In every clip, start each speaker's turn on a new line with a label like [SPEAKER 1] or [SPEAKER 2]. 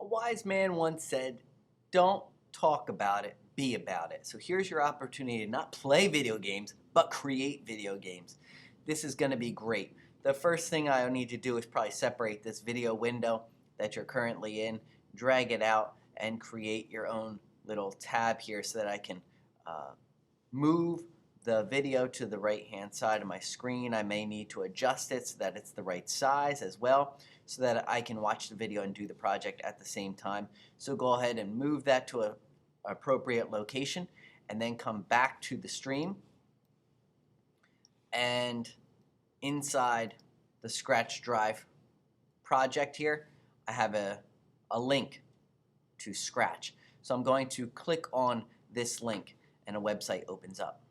[SPEAKER 1] A wise man once said, don't talk about it, be about it. So here's your opportunity to not play video games, but create video games. This is going to be great. The first thing I need to do is probably separate this video window that you're currently in, drag it out, and create your own little tab here so that I can move the video to the right hand side of my screen. I may need to adjust it so that it's the right size as well, so that I can watch the video and do the project at the same time. So go ahead and move that to an appropriate location and then come back to the stream, and inside the Scratch Drive project here I have a link to Scratch. So I'm going to click on this link and a website opens up.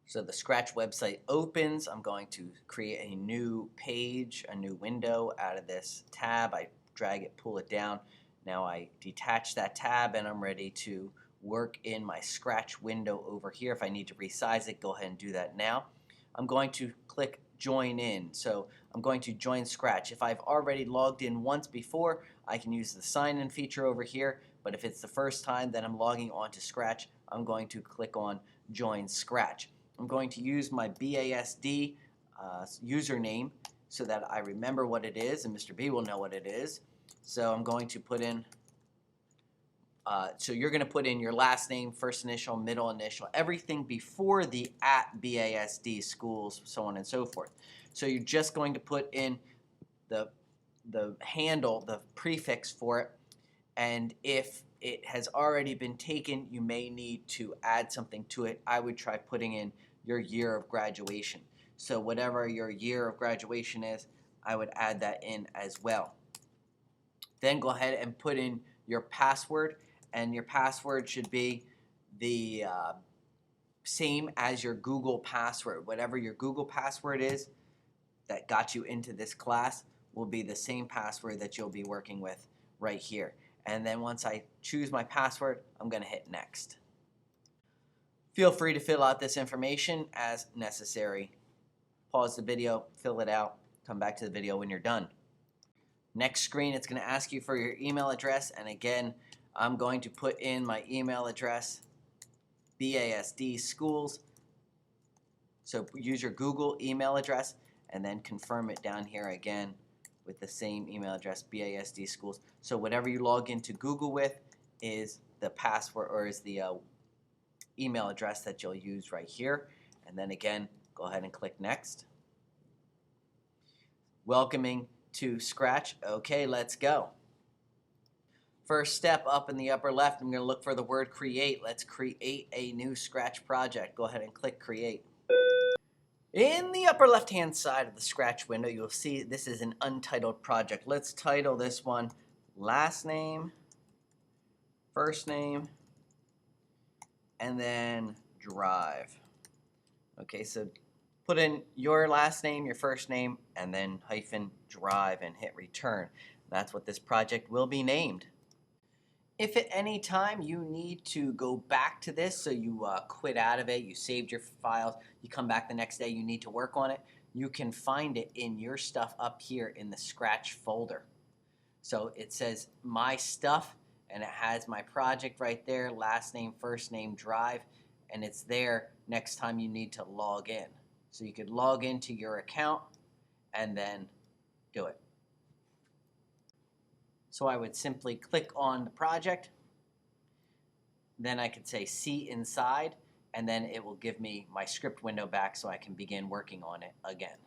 [SPEAKER 1] So the Scratch website opens. I'm going to create a new page, a new window out of this tab. I drag it, pull it down. Now I detach that tab and I'm ready to work in my Scratch window over here. If I need to resize it, go ahead and do that now. I'm going to click join in. So I'm going to join Scratch. If I've already logged in once before, I can use the sign in feature over here. But if it's the first time that I'm logging onto Scratch, I'm going to click on join Scratch. I'm going to use my BASD username so that I remember what it is, and Mr. B will know what it is. So I'm going to put in, so you're going to put in your last name, first initial, middle initial, everything before the @BASD schools, so on and so forth. So you're just going to put in the handle, the prefix for it, and if it has already been taken, you may need to add something to it. I would try putting in your year of graduation. So whatever your year of graduation is, I would add that in as well. Then go ahead and put in your password, and your password should be the same as your Google password. Whatever your Google password is that got you into this class will be the same password that you'll be working with right here. And then once I choose my password, I'm going to hit next. Feel free to fill out this information as necessary. Pause the video, fill it out, come back to the video when you're done. Next screen, it's going to ask you for your email address, and again, I'm going to put in my email address, BASD Schools. So use your Google email address and then confirm it down here again with the same email address, BASD Schools. So whatever you log into Google with is the password, or is the email address that you'll use right here. And then again, go ahead and click next. Welcoming to Scratch. Okay, let's go. First step, up in the upper left, I'm going to look for the word create. Let's create a new Scratch project. Go ahead and click create. In the upper left hand side of the Scratch window, you'll see this is an untitled project. Let's title this one last name, first name, and then drive. Okay, so put in your last name, your first name, and then hyphen drive and hit return. That's what this project will be named. If at any time you need to go back to this, so you quit out of it, you saved your files, you come back the next day, you need to work on it, you can find it in your stuff up here in the Scratch folder. So it says My Stuff, and it has my project right there, last name, first name, drive, and it's there next time you need to log in. So you could log into your account and then do it. So I would simply click on the project, then I could say see inside, and then it will give me my script window back so I can begin working on it again.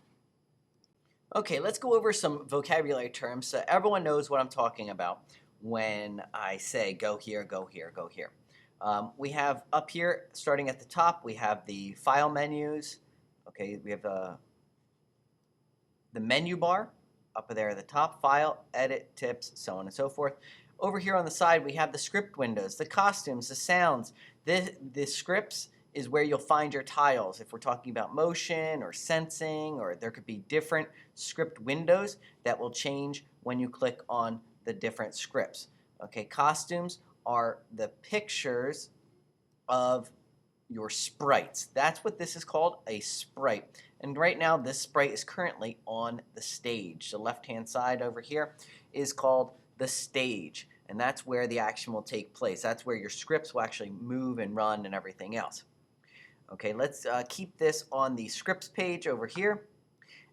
[SPEAKER 1] Okay, let's go over some vocabulary terms so everyone knows what I'm talking about when I say go here, go here, go here. We have up here, starting at the top, we have the file menus. Okay, we have the menu bar. Up there at the top, file, edit, tips, so on and so forth. Over here on the side, we have the script windows, the costumes, the sounds. The scripts is where you'll find your tiles. If we're talking about motion or sensing, or there could be different script windows that will change when you click on the different scripts. Okay, costumes are the pictures of your sprites. That's what this is called, a sprite. And right now this sprite is currently on the stage. The left hand side over here is called the stage, and that's where the action will take place. That's where your scripts will actually move and run and everything else. Okay, let's keep this on the scripts page over here,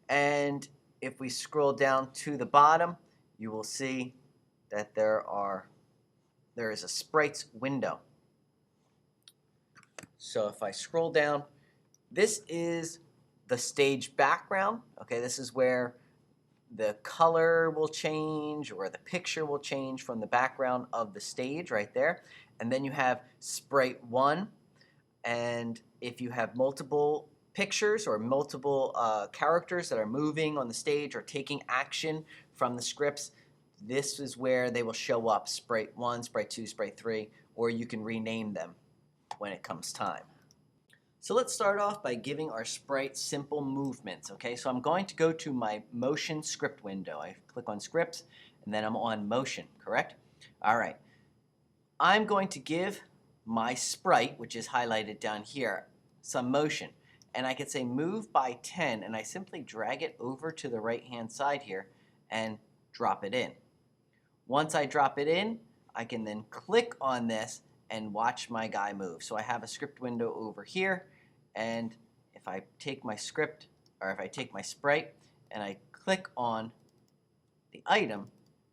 [SPEAKER 1] and if we scroll down to the bottom, you will see that there is a sprites window. So if I scroll down, this is the stage background. Okay, this is where the color will change or the picture will change from the background of the stage right there. And then you have sprite 1. And if you have multiple pictures or multiple characters that are moving on the stage or taking action from the scripts, this is where they will show up, sprite 1, sprite 2, sprite 3, or you can rename them when it comes time. So let's start off by giving our sprite simple movements. Okay, so I'm going to go to my motion script window. I click on scripts and then I'm on motion, correct? All right. I'm going to give my sprite, which is highlighted down here, some motion. And I can say move by 10, and I simply drag it over to the right hand side here and drop it in. Once I drop it in, I can then click on this and watch my guy move. So I have a script window over here, and if I take my script, or if I take my sprite and I click on the item,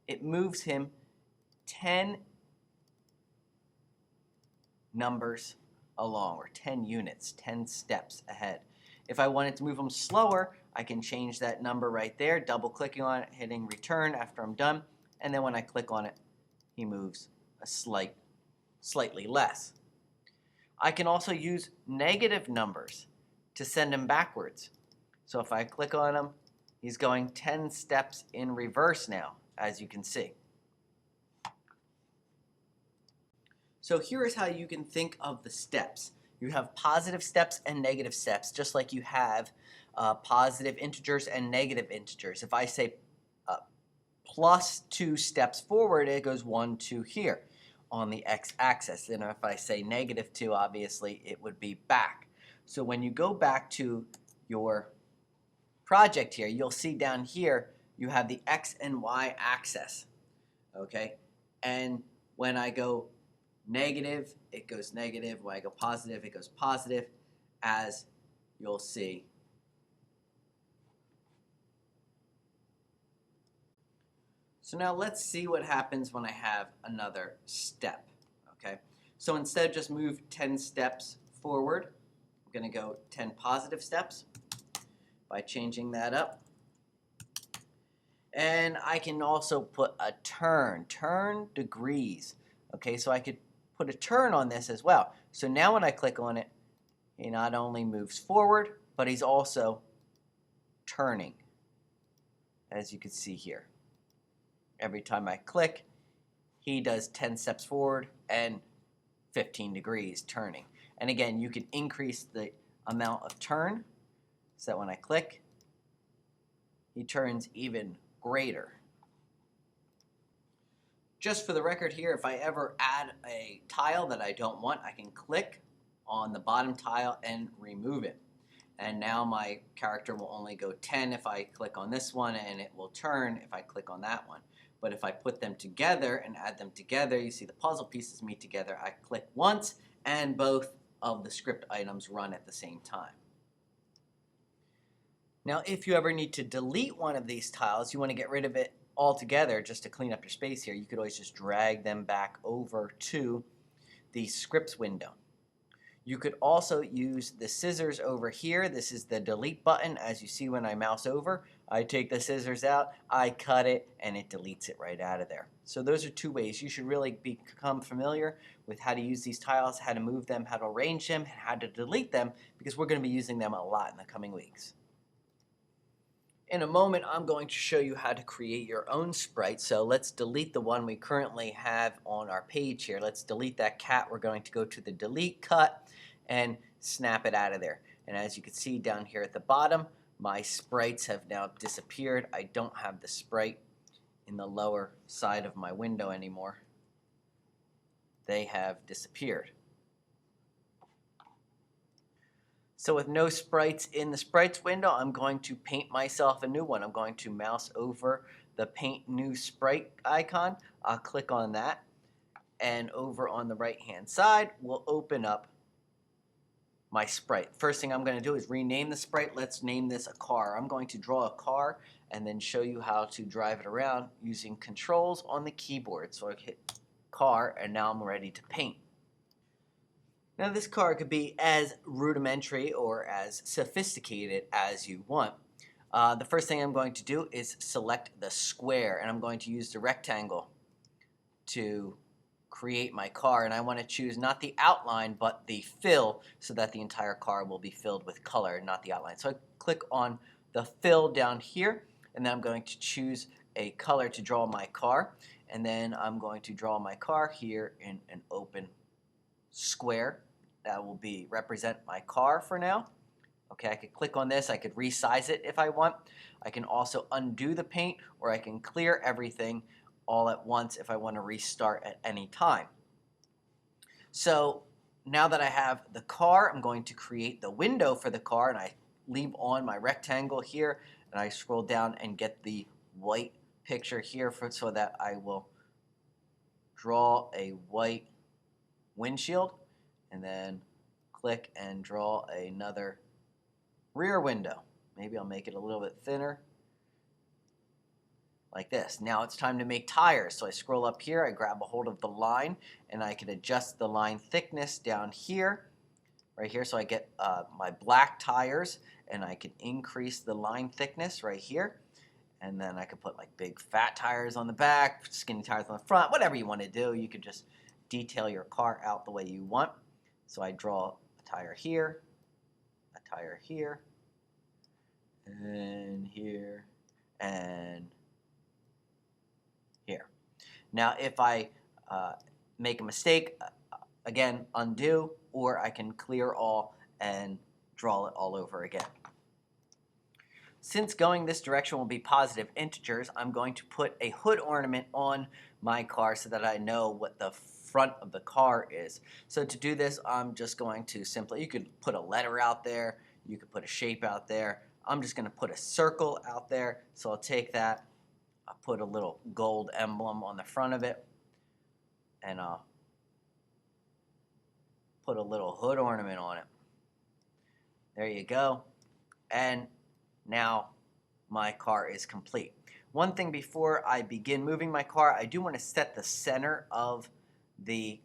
[SPEAKER 1] it moves him 10 numbers along, or 10 units, 10 steps ahead. If I wanted to move them slower, I can change that number right there, double clicking on it, hitting return after I'm done, and then when I click on it, he moves a slightly less. I can also use negative numbers to send him backwards. So if I click on him, he's going 10 steps in reverse now, as you can see. So here is how you can think of the steps. You have positive steps and negative steps, just like you have positive integers and negative integers. If I say plus 2 steps forward, it goes 1, 2 here on the x-axis. And if I say negative 2, obviously it would be back. So when you go back to your project here, you'll see down here you have the x and y axis. Okay? And when I go negative, it goes negative. When I go positive, it goes positive, as you'll see. So now let's see what happens when I have another step. Okay, so instead of just move 10 steps forward, I'm going to go 10 positive steps by changing that up. And I can also put a turn degrees. Okay, so I could put a turn on this as well. So now when I click on it, he not only moves forward, but he's also turning, as you can see here. Every time I click, he does 10 steps forward and 15 degrees turning. And again, you can increase the amount of turn so that when I click, he turns even greater. Just for the record here, if I ever add a tile that I don't want, I can click on the bottom tile and remove it. And now my character will only go 10 if I click on this one, and it will turn if I click on that one. But if I put them together and add them together, you see the puzzle pieces meet together. I click once, and both of the script items run at the same time. Now, if you ever need to delete one of these tiles, you want to get rid of it altogether just to clean up your space here, you could always just drag them back over to the scripts window. You could also use the scissors over here. This is the delete button. As you see when I mouse over, I take the scissors out, I cut it, and it deletes it right out of there. So those are two ways. You should really become familiar with how to use these tiles, how to move them, how to arrange them, and how to delete them, because we're going to be using them a lot in the coming weeks. In a moment, I'm going to show you how to create your own sprite. So let's delete the one we currently have on our page here. Let's delete that cat. We're going to go to the delete cut and snap it out of there. And as you can see down here at the bottom, my sprites have now disappeared. I don't have the sprite in the lower side of my window anymore. They have disappeared. So with no sprites in the sprites window, I'm going to paint myself a new one. I'm going to mouse over the paint new sprite icon. I'll click on that, and over on the right hand side we'll open up my sprite. First thing I'm going to do is rename the sprite. Let's name this a car. I'm going to draw a car and then show you how to drive it around using controls on the keyboard. So I hit car, and now I'm ready to paint. Now this car could be as rudimentary or as sophisticated as you want. The first thing I'm going to do is select the square, and I'm going to use the rectangle to create my car, and I want to choose not the outline but the fill, so that the entire car will be filled with color, not the outline. So I click on the fill down here, and then I'm going to choose a color to draw my car, and then I'm going to draw my car here in an open square. That will represent my car for now. Okay, I could click on this, I could resize it if I want. I can also undo the paint, or I can clear everything all at once if I want to restart at any time. So now that I have the car, I'm going to create the window for the car, and I leave on my rectangle here, and I scroll down and get the white picture here so that I will draw a white windshield, and then click and draw another rear window. Maybe I'll make it a little bit thinner, like this. Now it's time to make tires. So I scroll up here, I grab a hold of the line, and I can adjust the line thickness down here, right here. So I get my black tires, and I can increase the line thickness right here. And then I can put like big fat tires on the back, skinny tires on the front, whatever you want to do. You can just detail your car out the way you want. So I draw a tire here, and here, and here. Now if I make a mistake, again, undo, or I can clear all and draw it all over again. Since going this direction will be positive integers, I'm going to put a hood ornament on my car so that I know what the front of the car is. So to do this, I'm just going to you could put a letter out there, you could put a shape out there. I'm just going to put a circle out there. So I'll take that, I'll put a little gold emblem on the front of it, and I'll put a little hood ornament on it. There you go. And now my car is complete. One thing before I begin moving my car, I do want to set the center of the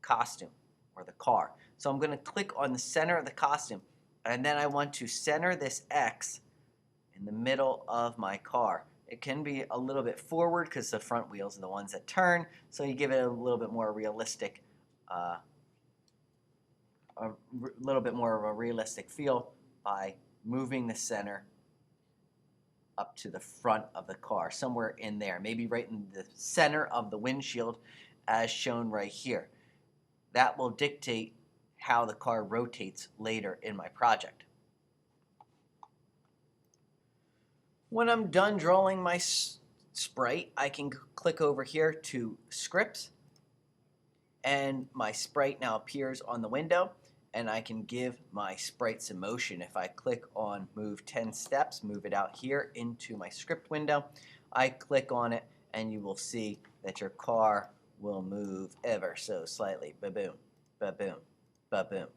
[SPEAKER 1] costume or the car. So I'm going to click on the center of the costume, and then I want to center this X in the middle of my car. It can be a little bit forward because the front wheels are the ones that turn, so you give it a little bit more realistic, feel by moving the center up to the front of the car, somewhere in there, maybe right in the center of the windshield as shown right here. That will dictate how the car rotates later in my project. When I'm done drawing my sprite, I can click over here to scripts, and my sprite now appears on the window, and I can give my sprite some motion. If I click on move 10 steps, move it out here into my script window, I click on it, and you will see that your car will move ever so slightly. Ba-boom, ba-boom, ba-boom.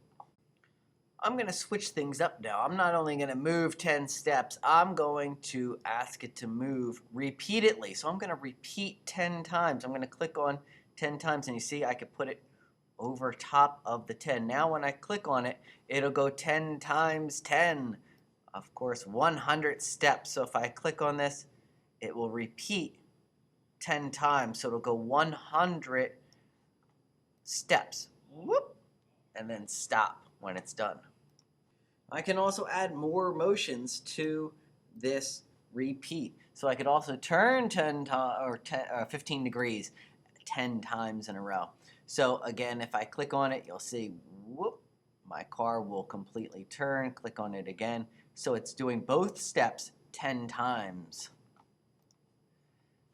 [SPEAKER 1] I'm going to switch things up now. I'm not only going to move 10 steps, I'm going to ask it to move repeatedly. So I'm going to repeat 10 times. I'm going to click on 10 times, and you see I could put it over top of the 10. Now when I click on it, it'll go 10 times 10. Of course, 100 steps. So if I click on this, it will repeat 10 times. So it'll go 100 steps. Whoop, and then stop when it's done. I can also add more motions to this repeat. So I could also turn 15 degrees 10 times in a row. So again, if I click on it, you'll see, whoop, my car will completely turn. Click on it again. So it's doing both steps 10 times.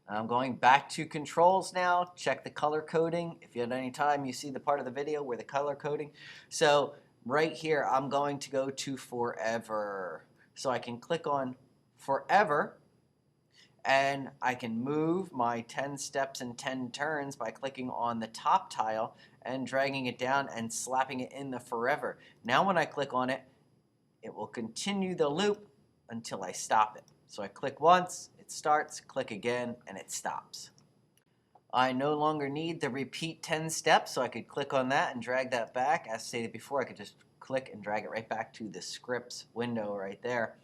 [SPEAKER 1] I'm going back to controls now. Check the color coding. If you had any time, you see the part of the video where the color coding. So right here, I'm going to go to forever. So I can click on forever, And I can move my 10 steps and 10 turns by clicking on the top tile and dragging it down and slapping it in the forever. Now when I click on it, it will continue the loop until I stop it. So I click once, it starts, click again, and it stops. I no longer need the repeat 10 steps, so I could click on that and drag that back. As stated before, I could just click and drag it right back to the scripts window right there.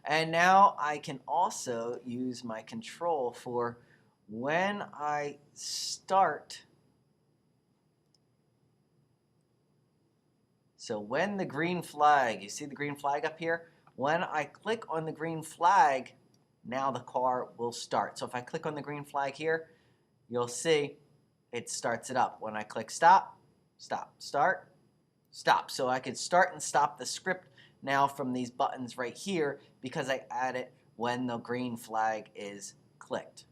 [SPEAKER 1] And now I can also use my control for when I start. So when the green flag, you see the green flag up here? When I click on the green flag, now the car will start. So if I click on the green flag here, you'll see it starts it up. When I click stop, stop, start, stop. So I could start and stop the script now from these buttons right here because I add it when the green flag is clicked.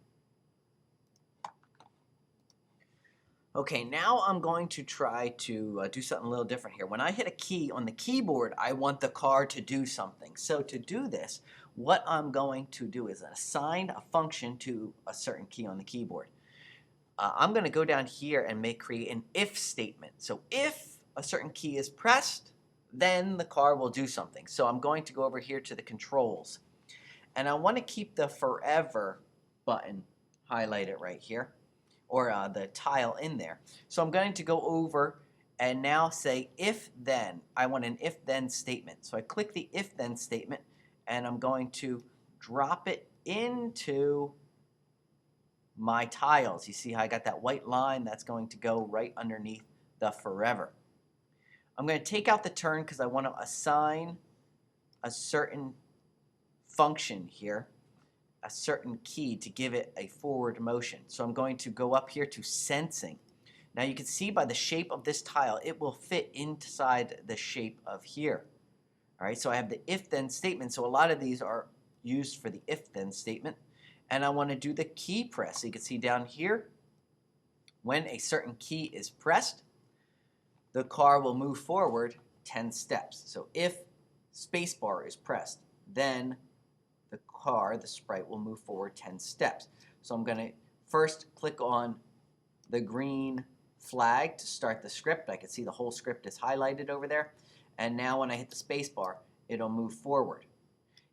[SPEAKER 1] Okay, now I'm going to try to do something a little different here. When I hit a key on the keyboard, I want the car to do something. So to do this, what I'm going to do is assign a function to a certain key on the keyboard. I'm going to go down here and create an if statement. So if a certain key is pressed, then the car will do something. So I'm going to go over here to the controls. And I want to keep the forever button highlighted right here, or the tile in there. So I'm going to go over and now say if then. I want an if then statement. So I click the if then statement and I'm going to drop it into my tiles. You see how I got that white line? That's going to go right underneath the forever. I'm going to take out the turn because I want to assign a certain function here, a certain key to give it a forward motion. So I'm going to go up here to sensing. Now you can see by the shape of this tile, it will fit inside the shape of here. All right, so I have the if-then statement. So a lot of these are used for the if-then statement. And I want to do the key press. So you can see down here, when a certain key is pressed, the car will move forward 10 steps. So if spacebar is pressed, then the car, the sprite, will move forward 10 steps. So I'm going to first click on the green flag to start the script. I can see the whole script is highlighted over there. And now when I hit the spacebar, it'll move forward.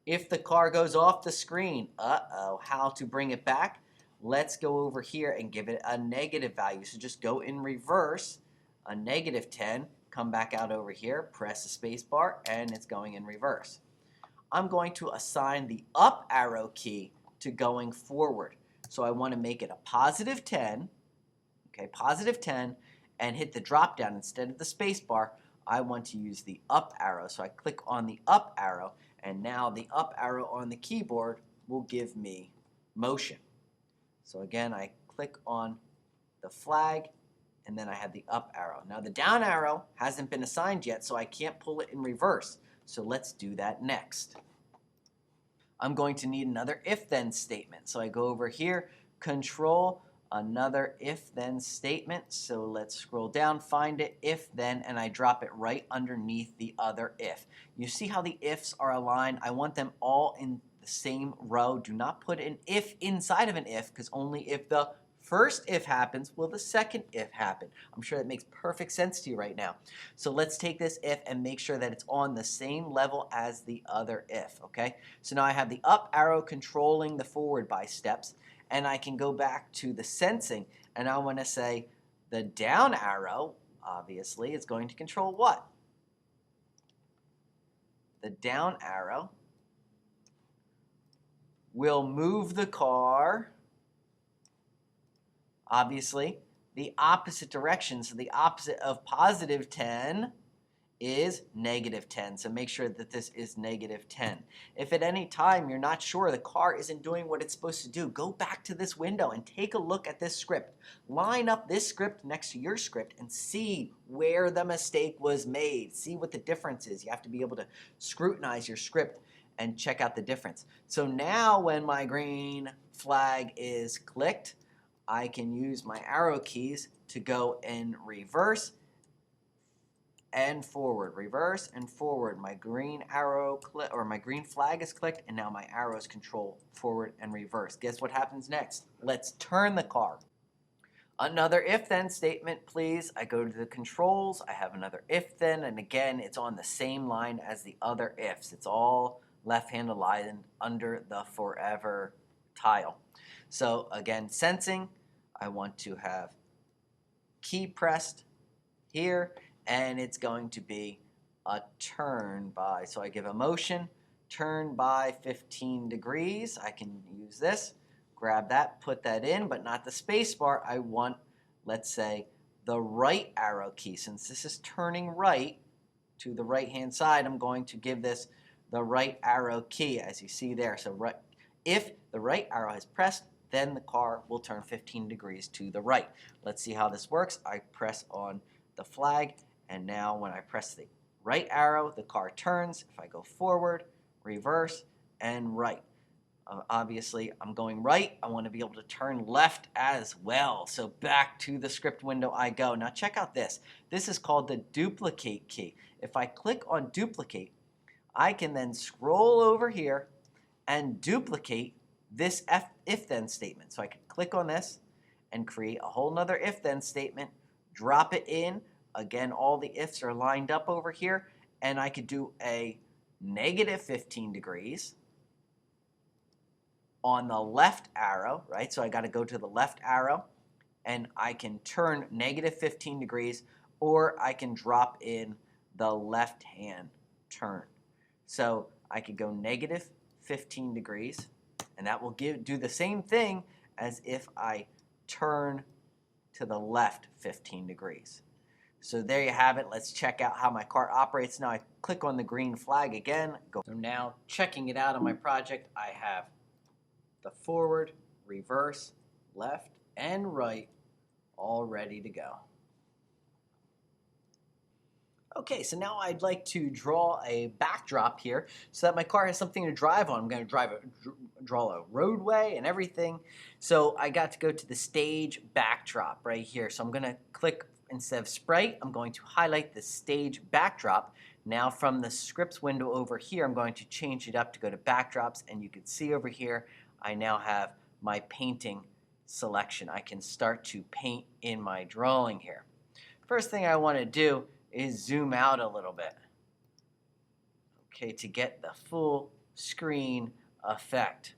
[SPEAKER 1] If the car goes off the screen, how to bring it back? Let's go over here and give it a negative value. So just go in reverse, a -10, come back out over here, press the spacebar, and it's going in reverse. I'm going to assign the up arrow key to going forward. So I want to make it a +10, okay, +10, and hit the drop down instead of the spacebar. I want to use the up arrow. So I click on the up arrow, and now the up arrow on the keyboard will give me motion. So again, I click on the flag, and then I have the up arrow. Now the down arrow hasn't been assigned yet, so I can't pull it in reverse. So let's do that next. I'm going to need another if-then statement. So I go over here, control, another if-then statement. So let's scroll down, find it, if-then, and I drop it right underneath the other if. You see how the ifs are aligned? I want them all in the same row. Do not put an if inside of an if, because only if the first if happens will the second if happen. I'm sure that makes perfect sense to you right now. So let's take this if and make sure that it's on the same level as the other if, okay? So now I have the up arrow controlling the forward by steps, and I can go back to the sensing, and I want to say the down arrow, obviously, is going to control what? The down arrow will move the car, obviously, the opposite direction. So the opposite of +10 is -10. So make sure that this is -10. If at any time you're not sure the car isn't doing what it's supposed to do, go back to this window and take a look at this script. Line up this script next to your script and see where the mistake was made. See what the difference is. You have to be able to scrutinize your script and check out the difference. So now when my green flag is clicked, I can use my arrow keys to go in reverse and forward, reverse and forward. My green arrow or my green flag is clicked, and now my arrows control forward and reverse. Guess what happens next? Let's turn the car. Another if-then statement, please. I go to the controls, I have another if-then, and again, it's on the same line as the other ifs. It's all left-hand aligned under the forever tile. So again, sensing, I want to have key pressed here, and it's going to be a turn by. So I give a motion, turn by 15 degrees. I can use this. Grab that, put that in, but not the space bar. I want, let's say, the right arrow key. Since this is turning right to the right-hand side, I'm going to give this the right arrow key, as you see there. So if the right arrow is pressed, then the car will turn 15 degrees to the right. Let's see how this works. I press on the flag, and now when I press the right arrow, the car turns. If I go forward, reverse, and right. Obviously, I'm going right. I want to be able to turn left as well. So back to the script window I go. Now check out this. This is called the duplicate key. If I click on duplicate, I can then scroll over here and duplicate this if-then statement. So I can click on this and create a whole nother if-then statement, drop it in. Again, all the ifs are lined up over here, and I could do a negative 15 degrees on the left arrow, right? So I got to go to the left arrow, and I can turn negative 15 degrees, or I can drop in the left-hand turn. So I could go negative 15 degrees, and that will do the same thing as if I turn to the left 15 degrees. So there you have it. Let's check out how my car operates. Now I click on the green flag again. So now checking it out on my project, I have the forward, reverse, left, and right all ready to go. Okay, so now I'd like to draw a backdrop here so that my car has something to drive on. I'm going to draw a roadway and everything. So I got to go to the stage backdrop right here. So I'm going to click, instead of sprite, I'm going to highlight the stage backdrop. Now from the scripts window over here, I'm going to change it up to go to backdrops, and you can see over here I now have my painting selection. I can start to paint in my drawing here. First thing I want to do is zoom out a little bit, okay, to get the full screen effect.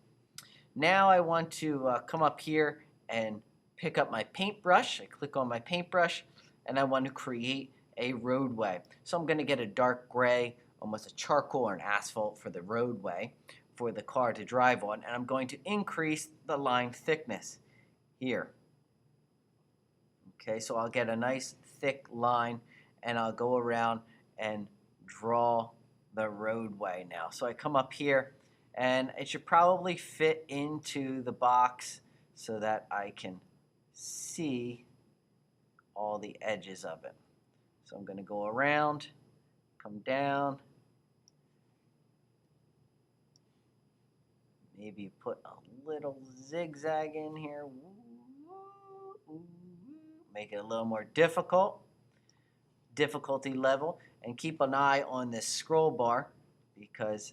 [SPEAKER 1] Now I want to come up here and pick up my paintbrush. I click on my paintbrush, and I want to create a roadway. So I'm going to get a dark gray, almost a charcoal or an asphalt for the roadway for the car to drive on, and I'm going to increase the line thickness here. Okay, so I'll get a nice thick line, and I'll go around and draw the roadway now. So I come up here, and it should probably fit into the box so that I can see all the edges of it. So I'm going to go around, come down, maybe put a little zigzag in here, make it a little more difficulty level, and keep an eye on this scroll bar because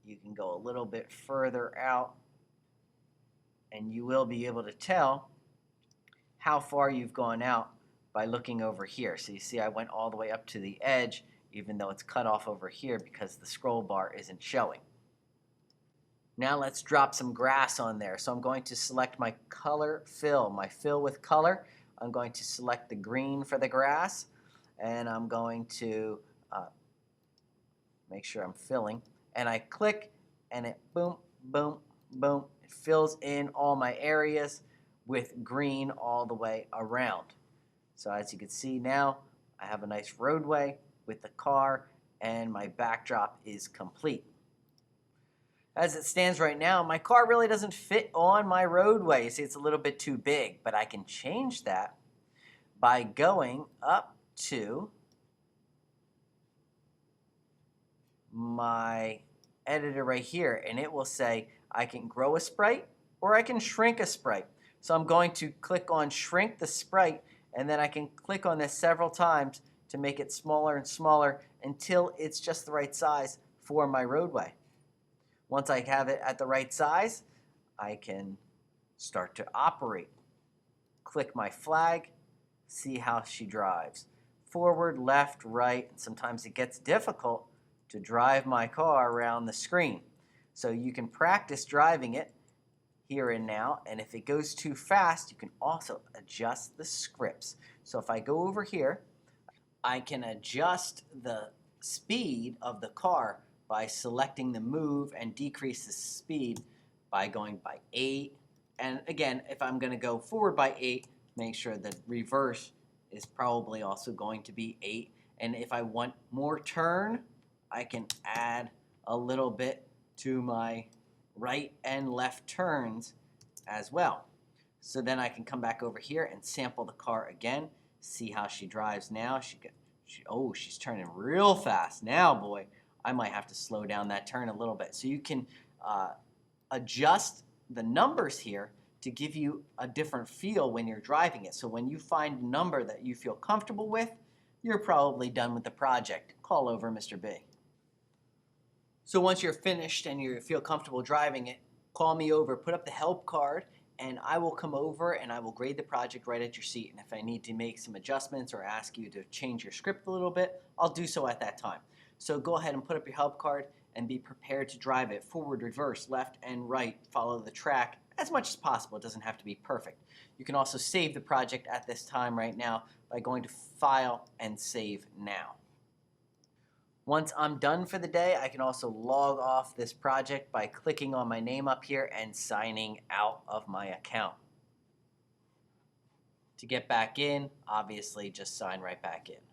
[SPEAKER 1] you can go a little bit further out and you will be able to tell how far you've gone out by looking over here. So you see I went all the way up to the edge even though it's cut off over here because the scroll bar isn't showing. Now let's drop some grass on there. So I'm going to select my color fill, my fill with color. I'm going to select the green for the grass, and I'm going to make sure I'm filling. And I click, and it boom, boom, boom. It fills in all my areas with green all the way around. So as you can see now, I have a nice roadway with the car, and my backdrop is complete. As it stands right now, my car really doesn't fit on my roadway. You see, it's a little bit too big, but I can change that by going up to my editor right here, and it will say I can grow a sprite or I can shrink a sprite. So I'm going to click on shrink the sprite, and then I can click on this several times to make it smaller and smaller until it's just the right size for my roadway. Once I have it at the right size, I can start to operate. Click my flag, see how she drives. Forward, left, right, and sometimes it gets difficult to drive my car around the screen. So you can practice driving it here and now, and if it goes too fast, you can also adjust the scripts. So if I go over here, I can adjust the speed of the car by selecting the move and decrease the speed by going by 8. And again, if I'm going to go forward by 8, make sure the reverse is probably also going to be 8. And if I want more turn, I can add a little bit to my right and left turns as well. So then I can come back over here and sample the car again, see how she drives now. She's turning real fast. Now, boy, I might have to slow down that turn a little bit. So you can adjust the numbers here to give you a different feel when you're driving it. So when you find a number that you feel comfortable with, you're probably done with the project. Call over Mr. B. So once you're finished and you feel comfortable driving it, call me over, put up the help card, and I will come over and I will grade the project right at your seat. And if I need to make some adjustments or ask you to change your script a little bit, I'll do so at that time. So go ahead and put up your help card and be prepared to drive it forward, reverse, left, and right. Follow the track as much as possible. It doesn't have to be perfect. You can also save the project at this time right now by going to File and Save Now. Once I'm done for the day, I can also log off this project by clicking on my name up here and signing out of my account. To get back in, obviously just sign right back in.